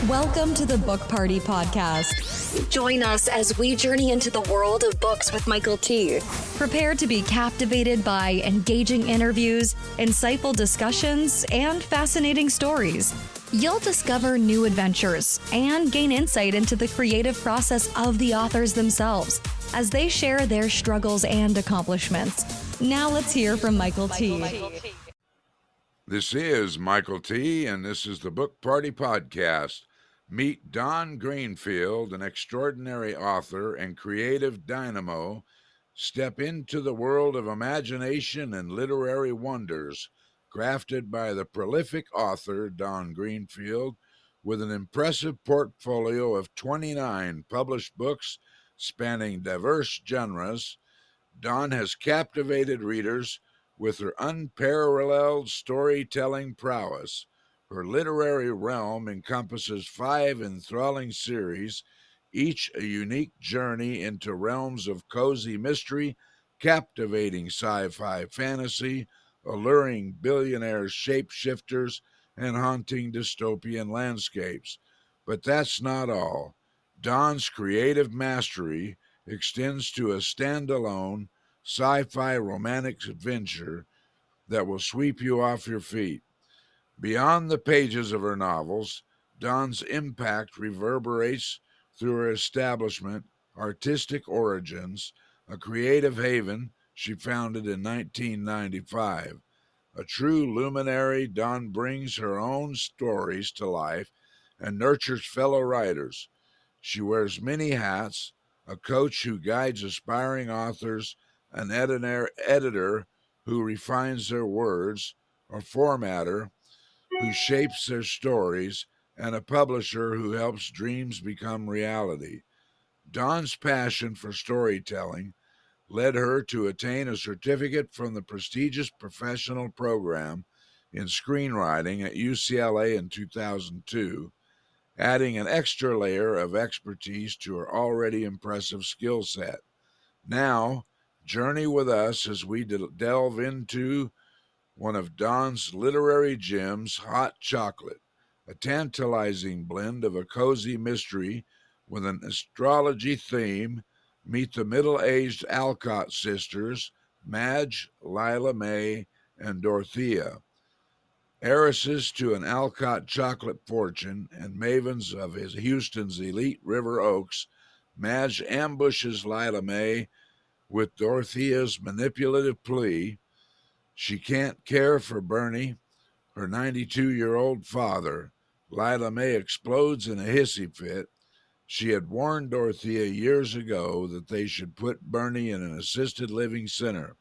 Welcome to the Book Party Podcast. Join us as we journey into the world of books with Michael T. Prepare to be captivated by engaging interviews, insightful discussions, and fascinating stories. You'll discover new adventures and gain insight into the creative process of the authors themselves as they share their struggles and accomplishments. Now let's hear from Michael T. This is Michael T., and this is the Book Party Podcast. Meet Don Greenfield, an extraordinary author and creative dynamo. Step into the world of imagination and literary wonders, crafted by the prolific author Don Greenfield, with an impressive portfolio of 29 published books spanning diverse genres. Don has captivated readers with her unparalleled storytelling prowess. Her literary realm encompasses 5 enthralling series, each a unique journey into realms of cozy mystery, captivating sci-fi fantasy, alluring billionaire shapeshifters, and haunting dystopian landscapes. But that's not all. Don's creative mastery extends to a standalone sci-fi romantic adventure that will sweep you off your feet. Beyond the pages of her novels, Don's impact reverberates through her establishment, Artistic Origins, a creative haven she founded in 1995. A true luminary, Don brings her own stories to life and nurtures fellow writers. She wears many hats: a coach who guides aspiring authors, an editor who refines their words, a formatter who shapes their stories, and a publisher who helps dreams become reality. Dawn's passion for storytelling led her to attain a certificate from the prestigious professional program in screenwriting at UCLA in 2002, adding an extra layer of expertise to her already impressive skill set. Now, journey with us as we delve into one of Don's literary gems, Hot Chocolate, a tantalizing blend of a cozy mystery with an astrology theme. Meet the middle-aged Alcott sisters, Madge, Lila Mae, and Dorothea. Heiresses to an Alcott chocolate fortune and mavens of his Houston's elite River Oaks, Madge ambushes Lila Mae with Dorothea's manipulative plea. She can't care for Bernie, her 92-year-old father. Lila Mae explodes in a hissy fit. She had warned Dorothea years ago that they should put Bernie in an assisted living center.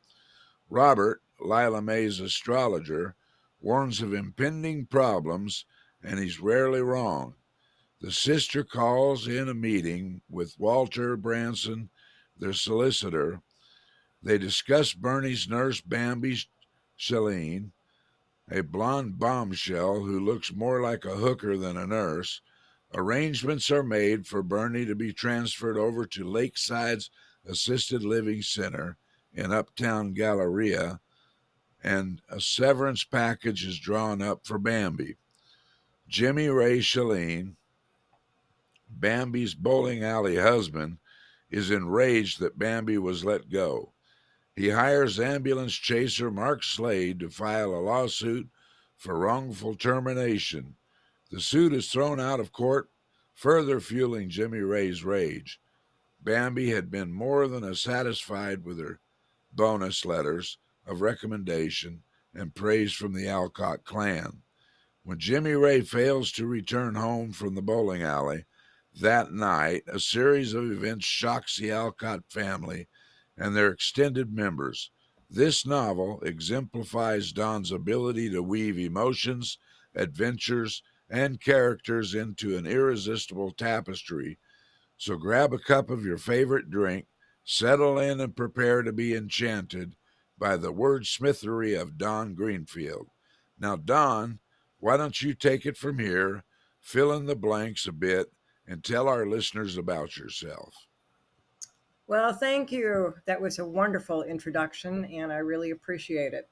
Robert, Lila Mae's astrologer, warns of impending problems, and he's rarely wrong. The sister calls in a meeting with Walter Branson, their solicitor. They discuss Bernie's nurse, Bambi Shalene, a blonde bombshell who looks more like a hooker than a nurse. Arrangements are made for Bernie to be transferred over to Lakeside's Assisted Living Center in Uptown Galleria, and a severance package is drawn up for Bambi. Jimmy Ray Shalene, Bambi's bowling alley husband, is enraged that Bambi was let go. He hires ambulance chaser Mark Slade to file a lawsuit for wrongful termination. The suit is thrown out of court, further fueling Jimmy Ray's rage. Bambi had been more than satisfied with her bonus letters of recommendation and praise from the Alcott clan. When Jimmy Ray fails to return home from the bowling alley that night, a series of events shocks the Alcott family and their extended members. This novel exemplifies Don's ability to weave emotions, adventures, and characters into an irresistible tapestry. So grab a cup of your favorite drink, settle in, and prepare to be enchanted by the wordsmithery of Don Greenfield. Now, Don, why don't you take it from here, fill in the blanks a bit, and tell our listeners about yourself. Well, thank you. That was a wonderful introduction, and I really appreciate it.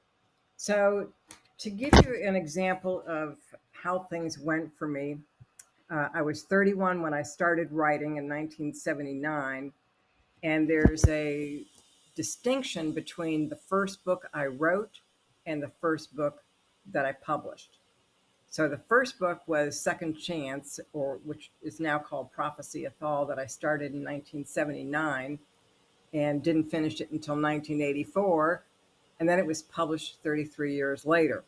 So, to give you an example of how things went for me. I was 31 when I started writing in 1979, and there's a distinction between the first book I wrote and the first book that I published. So the first book was Second Chance, or which is now called Prophecy Athal, that I started in 1979 and didn't finish it until 1984, and then it was published 33 years later.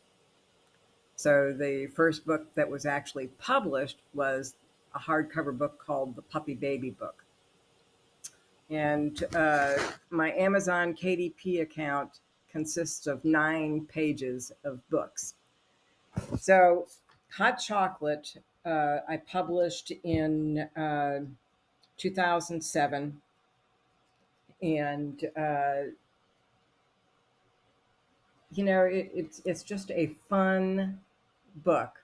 So the first book that was actually published was a hardcover book called The Puppy Baby Book. And my Amazon KDP account consists of 9 pages of books. So Hot Chocolate, I published in 2007. And, it's just a fun book.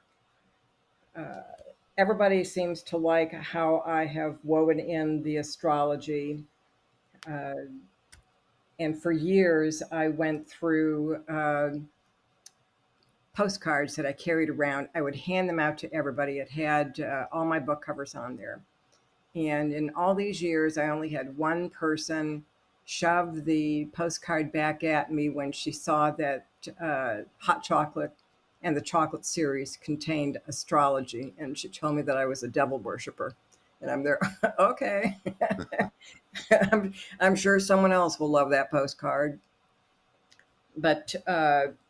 Everybody seems to like how I have woven in the astrology. And for years, I went through postcards that I carried around. I would hand them out to everybody. It had all my book covers on there. And in all these years, I only had one person shove the postcard back at me when she saw that Hot Chocolate and the chocolate series contained astrology. And she told me that I was a devil worshiper. And I'm there, okay. I'm sure someone else will love that postcard. But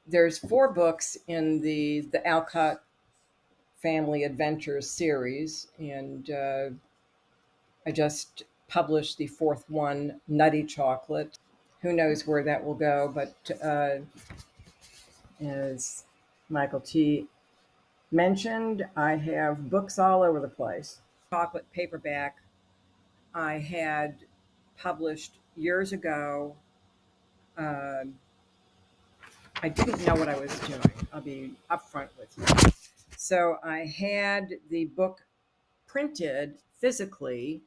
there's 4 books in the Alcott Family Adventures series. And I just published the 4th one, Nutty Chocolate. Who knows where that will go, but as Michael T. mentioned, I have books all over the place. Chocolate paperback I had published years ago. I didn't know what I was doing. I'll be upfront with you. So I had the book printed physically,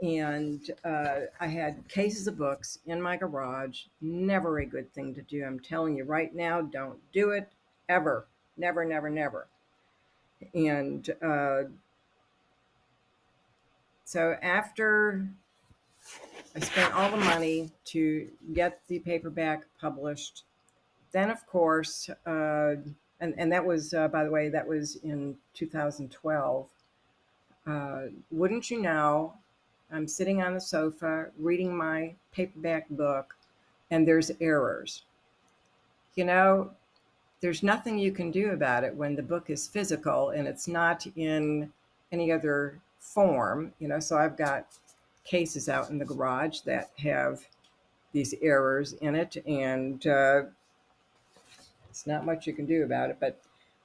and I had cases of books in my garage. Never a good thing to do. I'm telling you right now, don't do it ever. Never, never, never. And so after I spent all the money to get the paperback published, then of course, and that was, by the way, that was in 2012. Wouldn't you know, I'm sitting on the sofa reading my paperback book, and there's errors. There's nothing you can do about it when the book is physical and it's not in any other form. So I've got cases out in the garage that have these errors in it, and it's not much you can do about it. But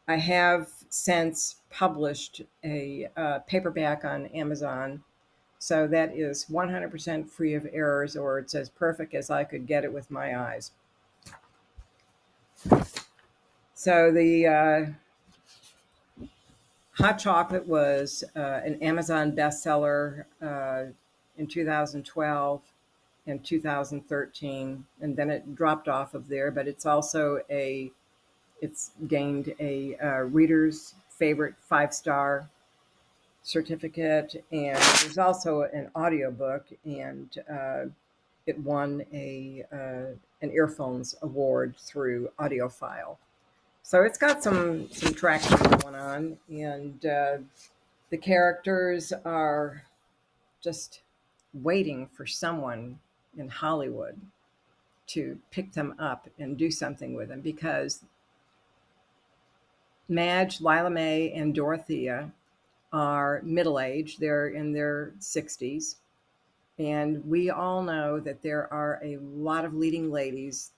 I have since published a paperback on Amazon. So that is 100% free of errors, or it's as perfect as I could get it with my eyes. So the Hot Chocolate was an Amazon bestseller in 2012 and 2013, and then it dropped off of there. But it's also it's gained a reader's favorite 5-star certificate, and there's also an audiobook, and it won an Earphones award through AudioFile. So it's got some traction going on, and the characters are just waiting for someone in Hollywood to pick them up and do something with them, because Madge, Lila Mae, and Dorothea are middle-aged. They're in their 60s. And we all know that there are a lot of leading ladies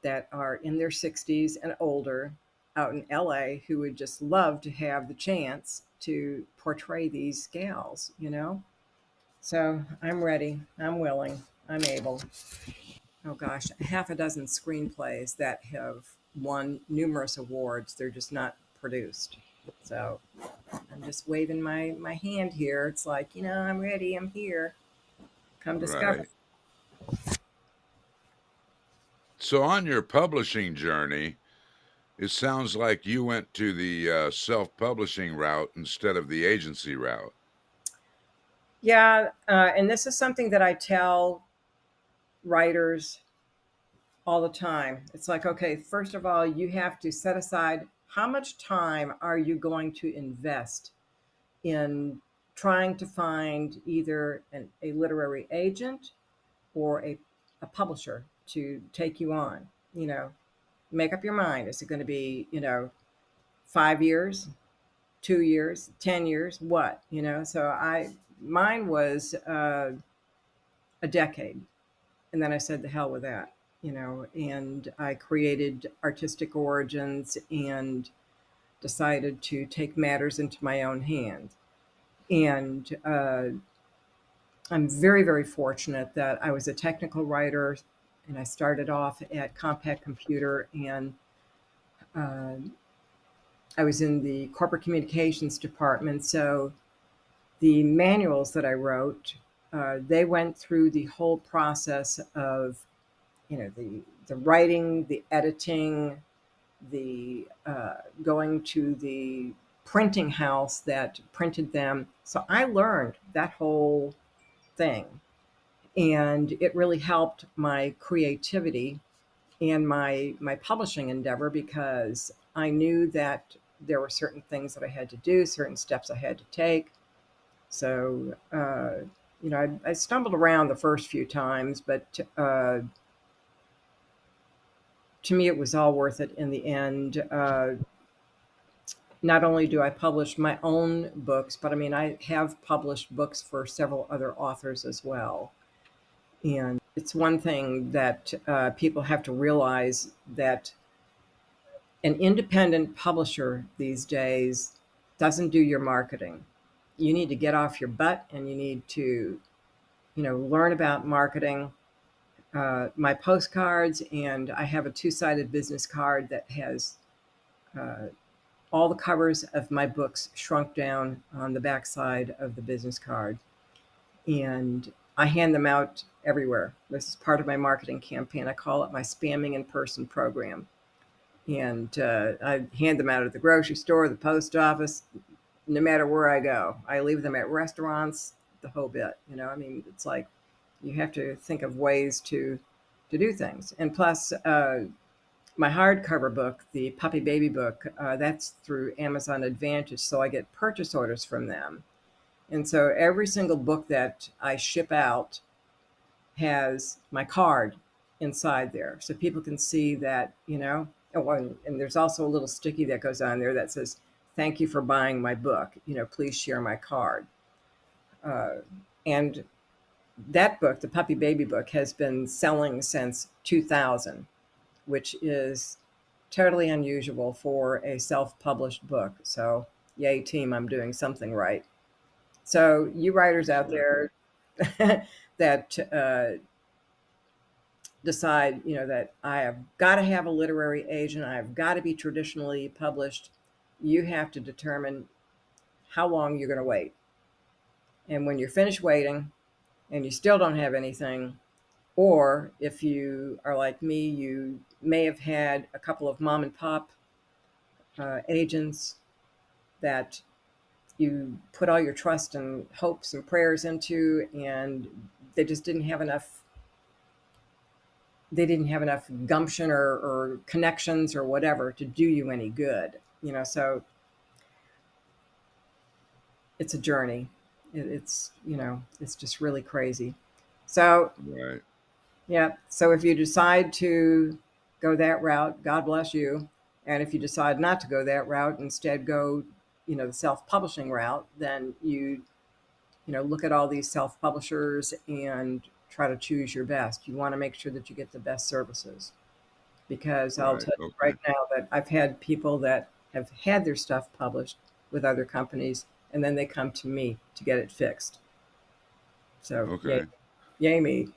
that are in their 60s and older out in LA who would just love to have the chance to portray these gals, So I'm ready. I'm willing. I'm able. Oh gosh, 6 screenplays that have won numerous awards. They're just not produced. So I'm just waving my hand here. It's like, I'm ready. I'm here. Come discover. Right. So on your publishing journey, It sounds like you went to the self-publishing route instead of the agency route. Yeah, and this is something that I tell writers all the time. It's like, okay, first of all, you have to set aside how much time are you going to invest in trying to find either a literary agent or a publisher to take you on. You know, make up your mind. Is it going to be, 5 years, 2 years, 10 years, what? So mine was a decade. And then I said, the hell with that, and I created Artistic Origins and decided to take matters into my own hands. And I'm very, very fortunate that I was a technical writer and I started off at Compact Computer, and uh, I was in the corporate communications department. So the manuals that I wrote, they went through the whole process of, the writing, the editing, the going to the printing house that printed them. So I learned that whole thing, and it really helped my creativity and my publishing endeavor, because I knew that there were certain things that I had to do, certain steps I had to take. So I stumbled around the first few times, but to me it was all worth it in the end. Not only do I publish my own books, but I mean, I have published books for several other authors as well. And it's one thing that people have to realize, that an independent publisher these days doesn't do your marketing. You need to get off your butt and you need to, learn about marketing. My postcards, and I have a two-sided business card that has all the covers of my books shrunk down on the backside of the business card. And I hand them out everywhere. This is part of my marketing campaign. I call it my spamming in person program. And I hand them out at the grocery store, the post office, no matter where I go. I leave them at restaurants, the whole bit. I mean, it's like you have to think of ways to do things. And plus, my hardcover book, the Puppy Baby book, that's through Amazon Advantage, so I get purchase orders from them. And so every single book that I ship out has my card inside there, so people can see that, Oh, and there's also a little sticky that goes on there that says, "Thank you for buying my book. Please share my card." And that book, the Puppy Baby book, has been selling since 2000, which is totally unusual for a self-published book. So, yay, team, I'm doing something right. So, you writers out there that decide, that I have got to have a literary agent, I have got to be traditionally published, you have to determine how long you're going to wait. And when you're finished waiting and you still don't have anything, or if you are like me, you may have had a couple of mom and pop agents that you put all your trust and hopes and prayers into, and they just didn't have enough. They didn't have enough gumption or connections or whatever to do you any good. So it's a journey. It's just really crazy. So Right. yeah. So if you decide to go that route, God bless you. And if you decide not to go that route, instead go, the self-publishing route, then you look at all these self-publishers and try to choose your best. You want to make sure that you get the best services, because I'll Right. tell you Okay. right now that I've had people that have had their stuff published with other companies, and then they come to me to get it fixed. So yay, Okay. yay me.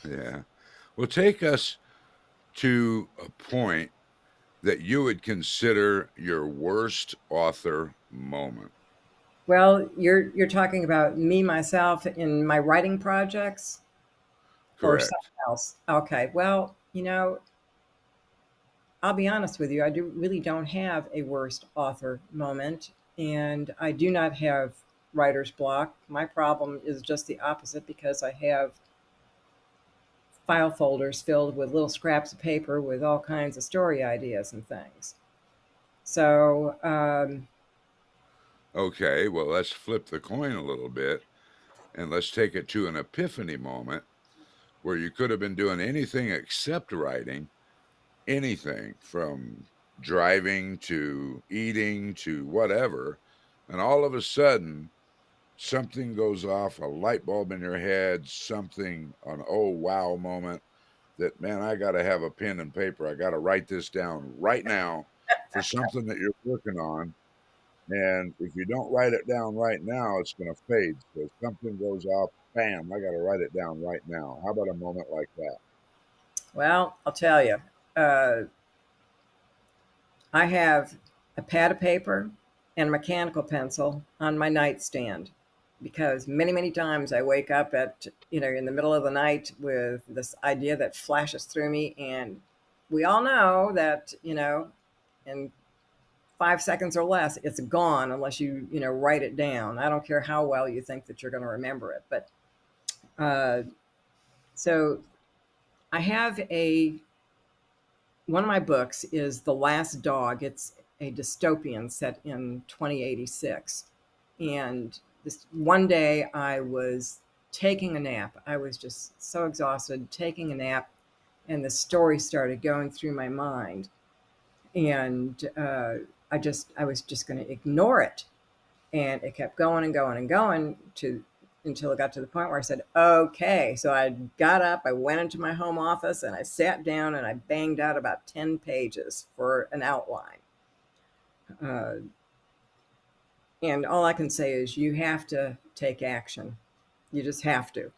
Yeah. Well, take us to a point that you would consider your worst author moment. Well, you're talking about me, myself, in my writing projects, or something Correct. else? Okay. Well, I'll be honest with you, I really don't have a worst author moment, and I do not have writer's block. My problem is just the opposite because I have file folders filled with little scraps of paper with all kinds of story ideas and things. So, Okay, well, let's flip the coin a little bit and let's take it to an epiphany moment where you could have been doing anything except writing, anything from driving to eating to whatever. And all of a sudden, something goes off, a light bulb in your head, something, an oh wow moment that, man, I got to have a pen and paper. I got to write this down right now for something that you're working on. And if you don't write it down right now, it's going to fade. So if something goes off, bam, I got to write it down right now. How about a moment like that? well, I'll tell you, uh, I have a pad of paper and a mechanical pencil on my nightstand because many, many times I wake up at, in the middle of the night with this idea that flashes through me. And we all know that, in 5 seconds or less, it's gone unless you write it down. I don't care how well you think that you're going to remember it. But uh, so I have one of my books is The Last Dog. It's a dystopian set in 2086. And this one day I was taking a nap. I was just so exhausted, taking a nap, and the story started going through my mind. And I was just going to ignore it. And it kept going and going and going until it got to the point where I said, okay. So I got up, I went into my home office, and I sat down and I banged out about 10 pages for an outline. And all I can say is you have to take action. You just have to.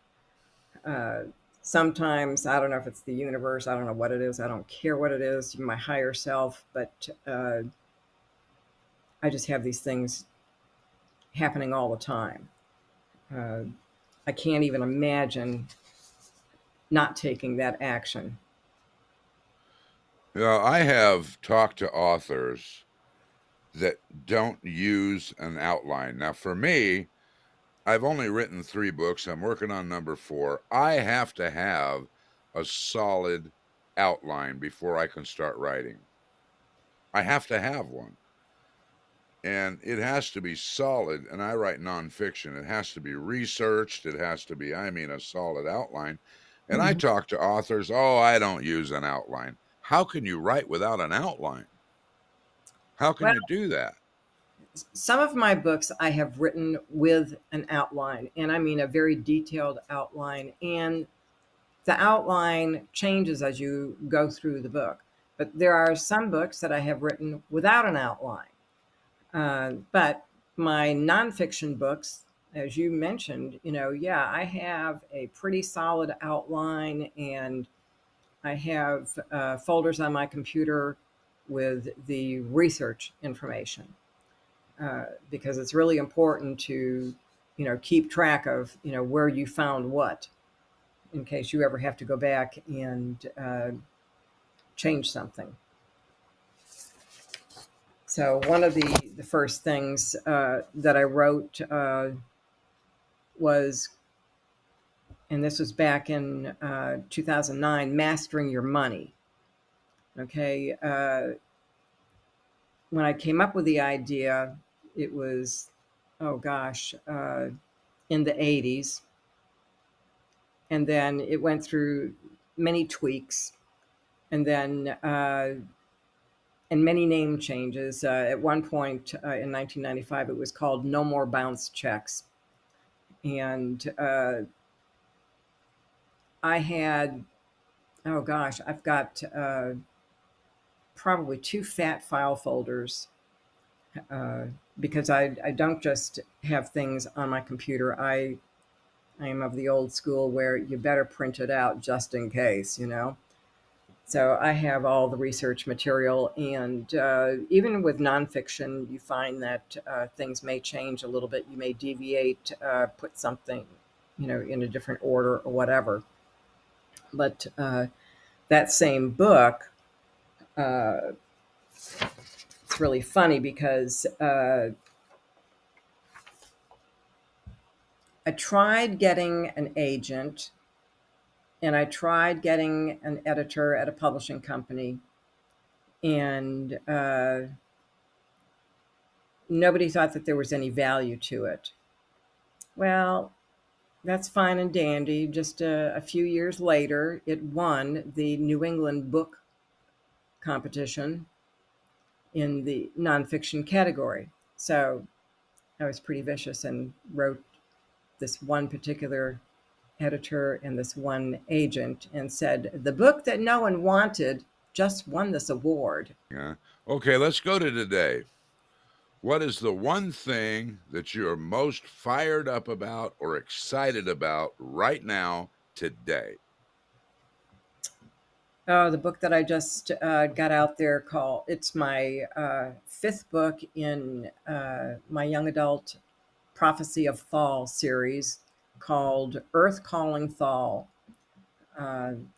Uh, Sometimes, I don't know if it's the universe, I don't know what it is, I don't care what it is, my higher self, but I just have these things happening all the time. Uh, I can't even imagine not taking that action. I have talked to authors that don't use an outline. Now, for me, I've only written 3 books. I'm working on number 4. I have to have a solid outline before I can start writing. I have to have one. And it has to be solid. And I write nonfiction. It has to be researched. It has to be, a solid outline. And I talk to authors, oh, I don't use an outline. How can you write without an outline? How can Well, you do that? some of my books I have written with an outline, and I mean a very detailed outline. And the outline changes as you go through the book. But there are some books that I have written without an outline. But my nonfiction books, as you mentioned, yeah, I have a pretty solid outline, and I have folders on my computer with the research information because it's really important to, keep track of, where you found what in case you ever have to go back and change something. So one of the first things that I wrote was, and this was back in 2009, Mastering Your Money. Okay. When I came up with the idea, it was, oh gosh, in the 80s. And then it went through many tweaks. And then and many name changes. At one point in 1995, it was called No More Bounce Checks. And I had, oh gosh, I've got probably 2 fat file folders because I don't just have things on my computer. I am of the old school where you better print it out just in case, So I have all the research material, and even with nonfiction, you find that things may change a little bit. You may deviate, put something, in a different order or whatever. But that same book, It's really funny because I tried getting an agent and I tried getting an editor at a publishing company, and nobody thought that there was any value to it. Well, that's fine and dandy. Just a few years later, it won the New England book competition in the nonfiction category. So I was pretty vicious and wrote this one particular editor and this one agent and said, the book that no one wanted just won this award. Yeah. Okay, let's go to today. What is the one thing that you're most fired up about or excited about right now, today? Oh, the book that I just got out there it's my fifth book in my young adult Prophecy of Fall series called Earth Calling Fall.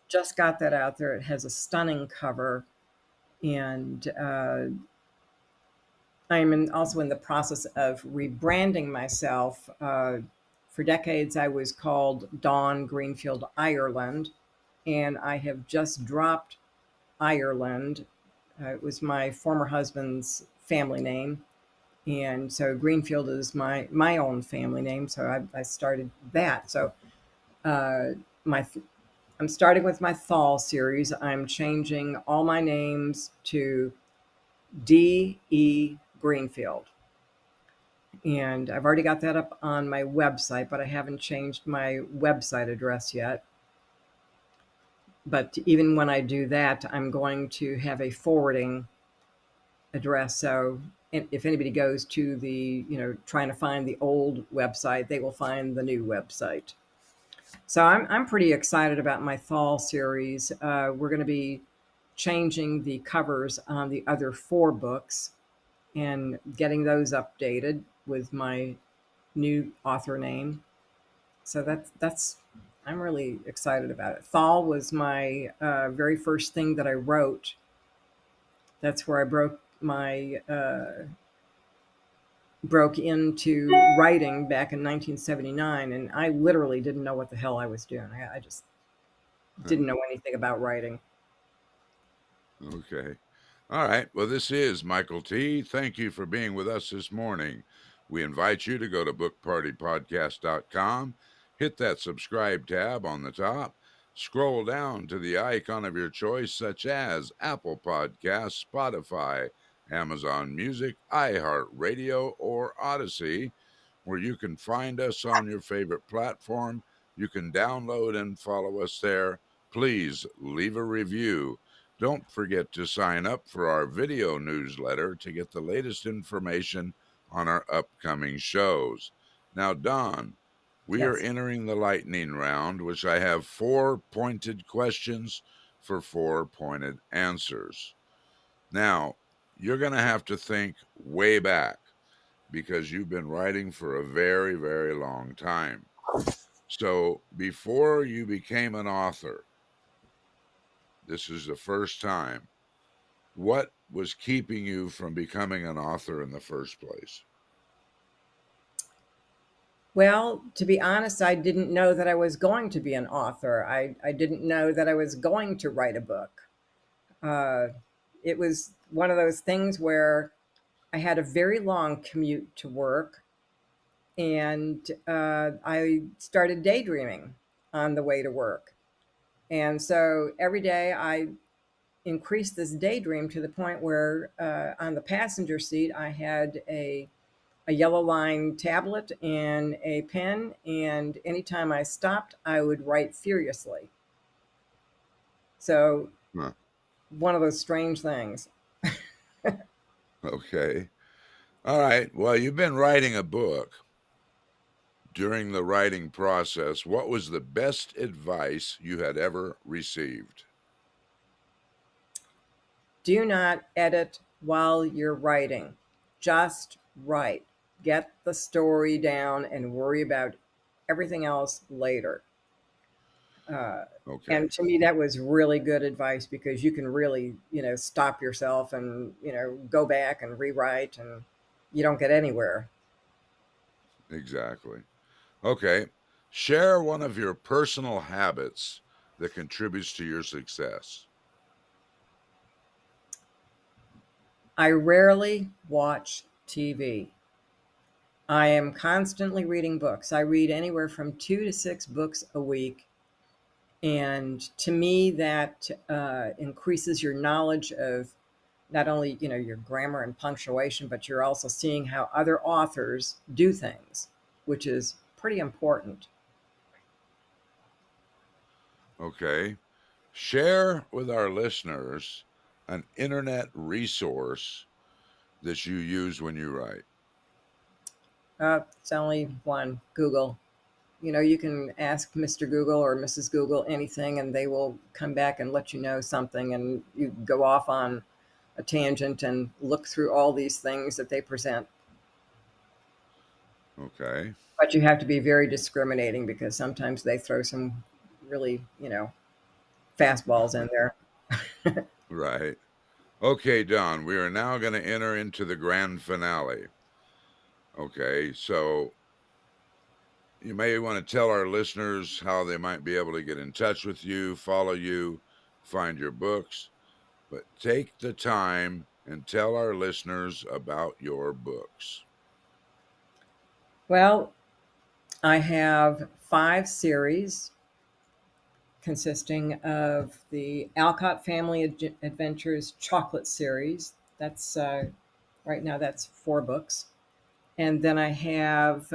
Just got that out there. It has a stunning cover, and I'm also in the process of rebranding myself. For decades, I was called Dawn Greenfield Ireland, and I have just dropped Ireland. It was my former husband's family name, and so Greenfield is my own family name. So I started that. So uh, my I'm starting with my fall series. I'm changing all my names to D.E. Greenfield. And I've already got that up on my website, but I haven't changed my website address yet. But even when I do that, I'm going to have a forwarding address. So if anybody goes to trying to find the old website, they will find the new website. So I'm pretty excited about my fall series. We're going to be changing the covers on the other 4 books and getting those updated with my new author name. So that's I'm really excited about it. Fall was my very first thing that I wrote. That's where I broke into writing back in 1979, and I literally didn't know what the hell I was doing. I just didn't know anything about writing. Okay. All right. Well, this is Michael T. Thank you for being with us this morning. We invite you to go to bookpartypodcast.com, hit that subscribe tab on the top, scroll down to the icon of your choice, such as Apple Podcasts, Spotify, Amazon Music, iHeartRadio, or Odyssey, where you can find us on your favorite platform. You can download and follow us there. Please leave a review. Don't forget to sign up for our video newsletter to get the latest information on our upcoming shows. Now, Don, we are Yes. entering the lightning round, which I have 4 pointed questions for 4 pointed answers. Now, you're going to have to think way back because you've been writing for a very, very long time. So, before you became an author, this is the first time. What was keeping you from becoming an author in the first place? Well, to be honest, I didn't know that I was going to be an author. I didn't know that I was going to write a book. Uh, it was one of those things where I had a very long commute to work, and I started daydreaming on the way to work. And so every day I increased this daydream to the point where on the passenger seat I had a yellow line tablet and a pen, and anytime I stopped, I would write furiously. So Huh. one of those strange things. Okay. All right. Well, you've been writing a book. During the writing process, what was the best advice you had ever received? Do not edit while you're writing. Just write. Get the story down and worry about everything else later. Okay. And to me, that was really good advice because you can really, stop yourself and, go back and rewrite and you don't get anywhere. Exactly. Okay. Share one of your personal habits that contributes to your success. I rarely watch TV. I am constantly reading books. I read anywhere from 2 to 6 books a week. And to me, that increases your knowledge of not only, your grammar and punctuation, but you're also seeing how other authors do things, which is pretty important. Okay. Share with our listeners an internet resource that you use when you write. It's only one: Google. You can ask Mr. Google or Mrs. Google anything, and they will come back and let you know something. And you go off on a tangent and look through all these things that they present. Okay. But you have to be very discriminating because sometimes they throw some really, fastballs in there. Right. Okay, Don, we are now going to enter into the grand finale. Okay, so you may want to tell our listeners how they might be able to get in touch with you, follow you, find your books, but take the time and tell our listeners about your books. Well, I have 5 series consisting of the Alcott Family Adventures Chocolate series. That's right now, that's 4 books. And then I have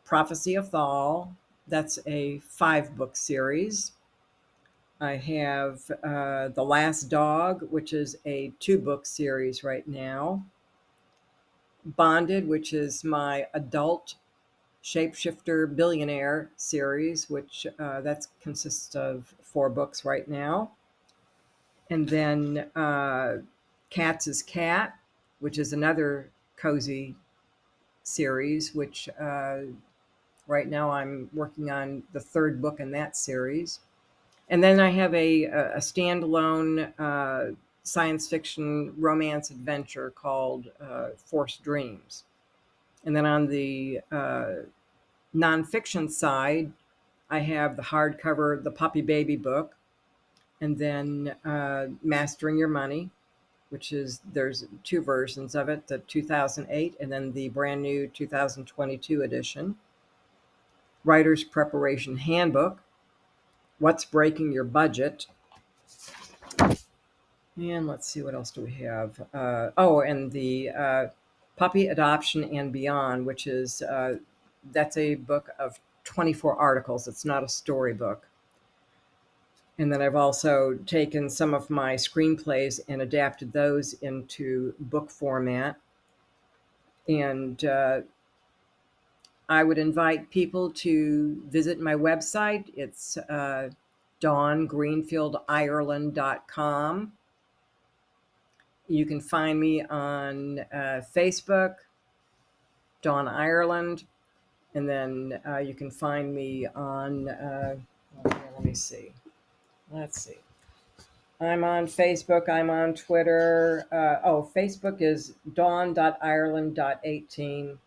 Prophecy of Thal. That's a 5-book series. I have The Last Dog, which is a 2-book series right now. Bonded, which is my adult shapeshifter billionaire series, which that consists of 4 books right now. And then Cats is Cat, which is another cozy series, which right now I'm working on the 3rd book in that series. And then I have a standalone science fiction romance adventure called Forced Dreams. And then on the nonfiction side, I have the hardcover, the Puppy Baby book, and then Mastering Your Money, which is, there's 2 versions of it, the 2008 and then the brand new 2022 edition. Writer's Preparation Handbook, What's Breaking Your Budget. And let's see, what else do we have? And the Puppy Adoption and Beyond, which is, that's a book of 24 articles. It's not a storybook. And then I've also taken some of my screenplays and adapted those into book format. And I would invite people to visit my website. It's dawngreenfieldireland.com. You can find me on Facebook, Dawn Ireland, and then you can find me on, let me see. Let's see. I'm on Facebook. I'm on Twitter. Facebook is dawn.ireland.18.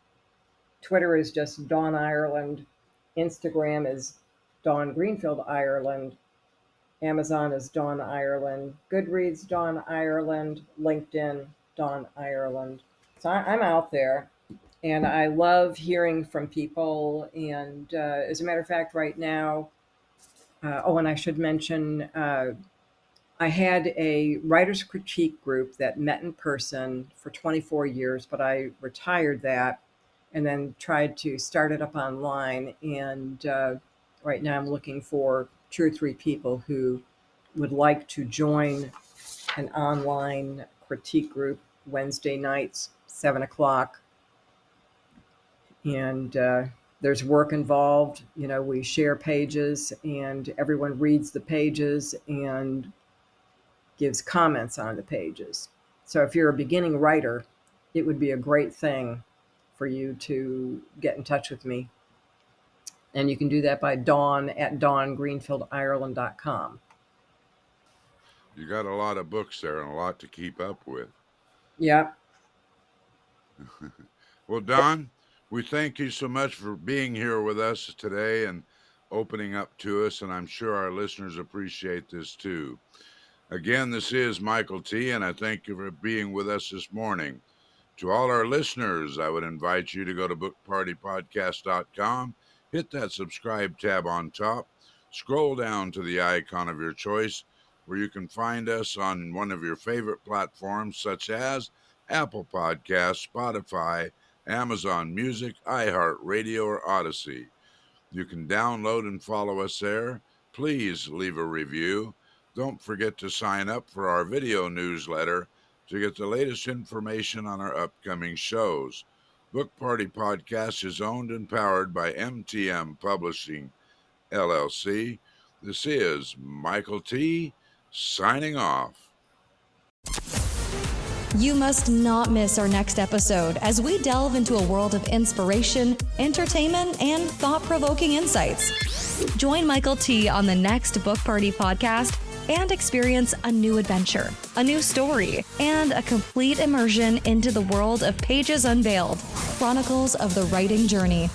Twitter is just Dawn Ireland. Instagram is Dawn Greenfield Ireland. Amazon is Dawn Ireland. Goodreads, Dawn Ireland. LinkedIn, Dawn Ireland. So I'm out there, and I love hearing from people. And as a matter of fact, right now, and I should mention, I had a writer's critique group that met in person for 24 years, but I retired that and then tried to start it up online. And right now I'm looking for 2 or 3 people who would like to join an online critique group Wednesday nights, 7 o'clock. And there's work involved. We share pages and everyone reads the pages and gives comments on the pages. So if you're a beginning writer, it would be a great thing for you to get in touch with me. And you can do that by Dawn at dawngreenfieldireland.com. You got a lot of books there and a lot to keep up with. Yep. Well, Don, we thank you so much for being here with us today and opening up to us, and I'm sure our listeners appreciate this too. Again, this is Michael T., and I thank you for being with us this morning. To all our listeners, I would invite you to go to bookpartypodcast.com, hit that subscribe tab on top, scroll down to the icon of your choice, where you can find us on one of your favorite platforms, such as Apple Podcasts, Spotify, Amazon Music, iHeartRadio, or Odyssey. You can download and follow us there. Please leave a review. Don't forget to sign up for our video newsletter to get the latest information on our upcoming shows. Book Party Podcast is owned and powered by MTM Publishing, LLC. This is Michael T. signing off. You must not miss our next episode as we delve into a world of inspiration, entertainment, and thought-provoking insights. Join Michael T. on the next Book Party Podcast and experience a new adventure, a new story, and a complete immersion into the world of Pages Unveiled, Chronicles of the Writing Journey.